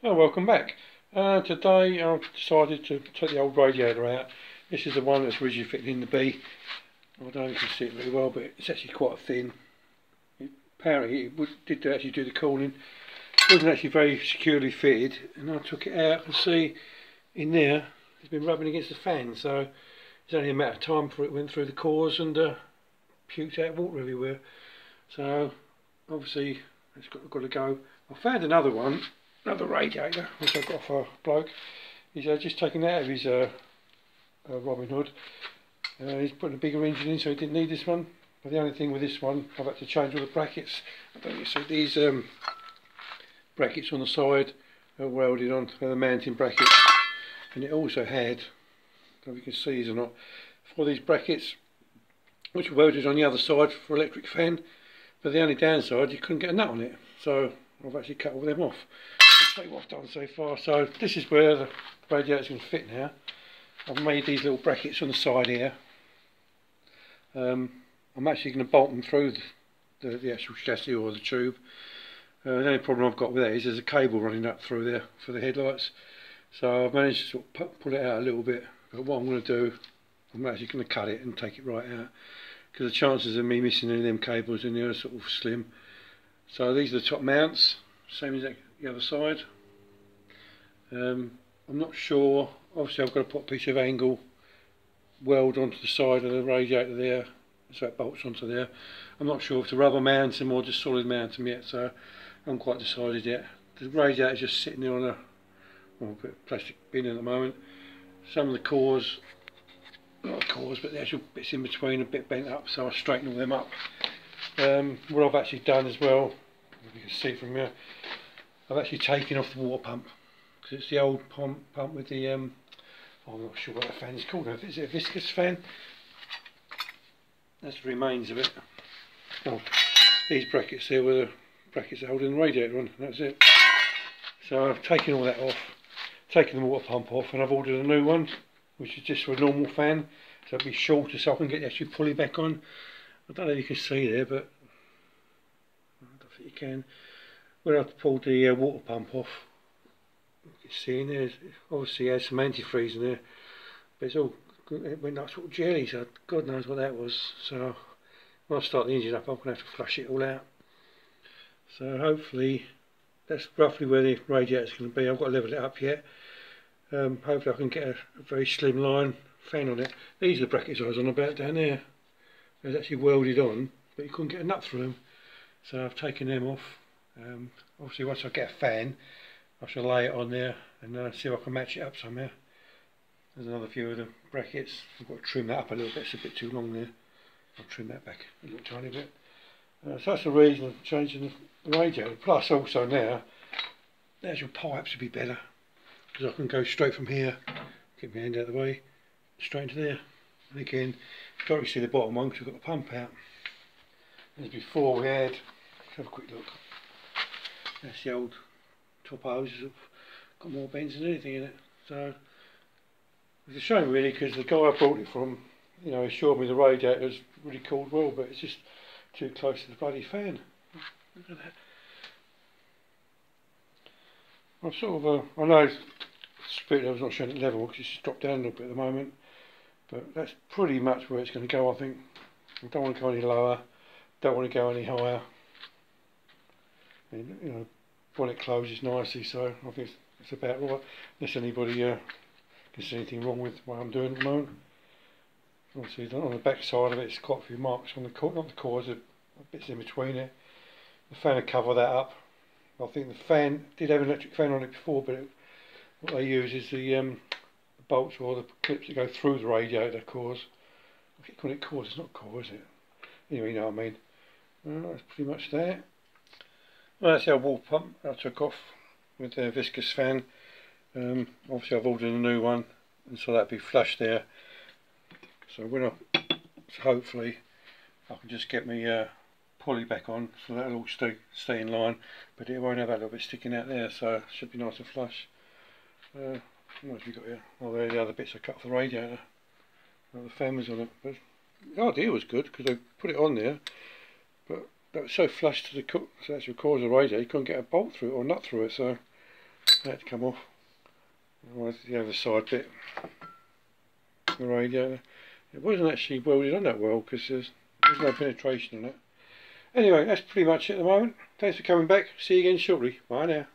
Oh, welcome back. Today I've decided to take the old radiator out. This is the one that's originally fitted in the B. I don't know if you can see it very well, but it's actually quite thin. Apparently it did actually do the cooling. It wasn't actually very securely fitted, and I took it out and see in there it's been rubbing against the fan, so it's only a matter of time before it went through the cores and puked out water everywhere. So obviously it's got to go. I found another one. Another radiator, which I got for a bloke. He's just taken out of his Robin Hood. He's putting a bigger engine in, so he didn't need this one. But the only thing with this one, I've had to change all the brackets. I don't know if you see these brackets on the side are welded on, they're the mounting brackets. And it also had, I don't know if you can see these or not, for these brackets, which were welded on the other side for electric fan. But the only downside, you couldn't get a nut on it. So I've actually cut all them off. I'll show you what I've done so far. So this is where the radiator's going to fit now. I've made these little brackets on the side here. I'm actually going to bolt them through the actual chassis or the tube. The only problem I've got with that is there's a cable running up through there for the headlights. So I've managed to sort of pull it out a little bit. But what I'm going to do, I'm actually going to cut it and take it right out, because the chances of me missing any of them cables in there are sort of slim. So these are the top mounts, same as the other side. I'm not sure, obviously I've got to put a piece of angle weld onto the side of the radiator there, so it bolts onto there. I'm not sure if to rubber mount them or just solid mount them yet, so I haven't quite decided yet. The radiator is just sitting there on a bit of plastic bin at the moment. Some of the cores, not the cores, but the actual bits in between are a bit bent up, so I'll straighten all them up. What I've actually done as well, if you can see from here, I've actually taken off the water pump, because it's the old pump with the I'm not sure what that fan is called. Is it a viscous fan? That's the remains of it. Oh, these brackets here were the brackets that hold in the radiator on, and that's it. So I've taken all that off, taken the water pump off, and I've ordered a new one, which is just for a normal fan, so it'll be shorter so I can get the actual pulley back on. I don't know if you can see there, but I don't think you can. When I pulled the water pump off, you can see in there, obviously it has some antifreeze in there, but it went like sort of jelly, so God knows what that was. So when I start the engine up, I'm going to have to flush it all out. So hopefully that's roughly where the radiator's going to be. I've got to level it up yet. Hopefully I can get a very slim line fan on it. These are the brackets I was on about down there. They're actually welded on, but you couldn't get a nut through them. So I've taken them off. Obviously once I get a fan, I shall lay it on there and see if I can match it up somehow. There's another few of the brackets. I've got to trim that up a little bit, it's a bit too long there. I'll trim that back a little tiny bit. So that's the reason of changing the radiator. Plus also now, the actual pipes would be better, because I can go straight from here, get my hand out of the way, straight into there. And again, you can't really see the bottom one because I've got the pump out. As before we had, let's have a quick look. That's the old top hoses, have got more bends than anything in it. So it's a shame really, because the guy I bought it from, you know, assured me the radiator's really cooled well, but it's just too close to the bloody fan. Look at that. I'm sort of, I know the spirit level's not showing at level because it's just dropped down a little bit at the moment, but that's pretty much where it's going to go, I think. I don't want to go any lower, don't want to go any higher. And, you know, bonnet closes nicely, so I think it's about right, unless anybody can see anything wrong with what I'm doing at the moment. Obviously on the back side of it, it's quite a few marks on the core, not the cores, bits in between it. The fan will cover that up. I think the fan did have an electric fan on it before, but what they use is the bolts or the clips that go through the radiator cores. I keep calling it cores, it's not core, is it? Anyway, you know what I mean. That's pretty much that. Well, that's our water pump I took off with the viscous fan. Obviously I've ordered a new one, and so that'll be flush there. So when hopefully I can just get my pulley back on, so that'll all stay in line, but it won't have that little bit sticking out there, so it should be nice and flush. What have we got here? Oh, there are the other bits I cut off the radiator. The fan was on it, but the idea was good because they put it on there, but that was so flush to the actual core of the radiator, you couldn't get a bolt through it or nut through it, so that to come off. Otherwise the other side bit, the radiator. It wasn't actually welded on that well because there's no penetration on it. Anyway, that's pretty much it at the moment. Thanks for coming back. See you again shortly. Bye now.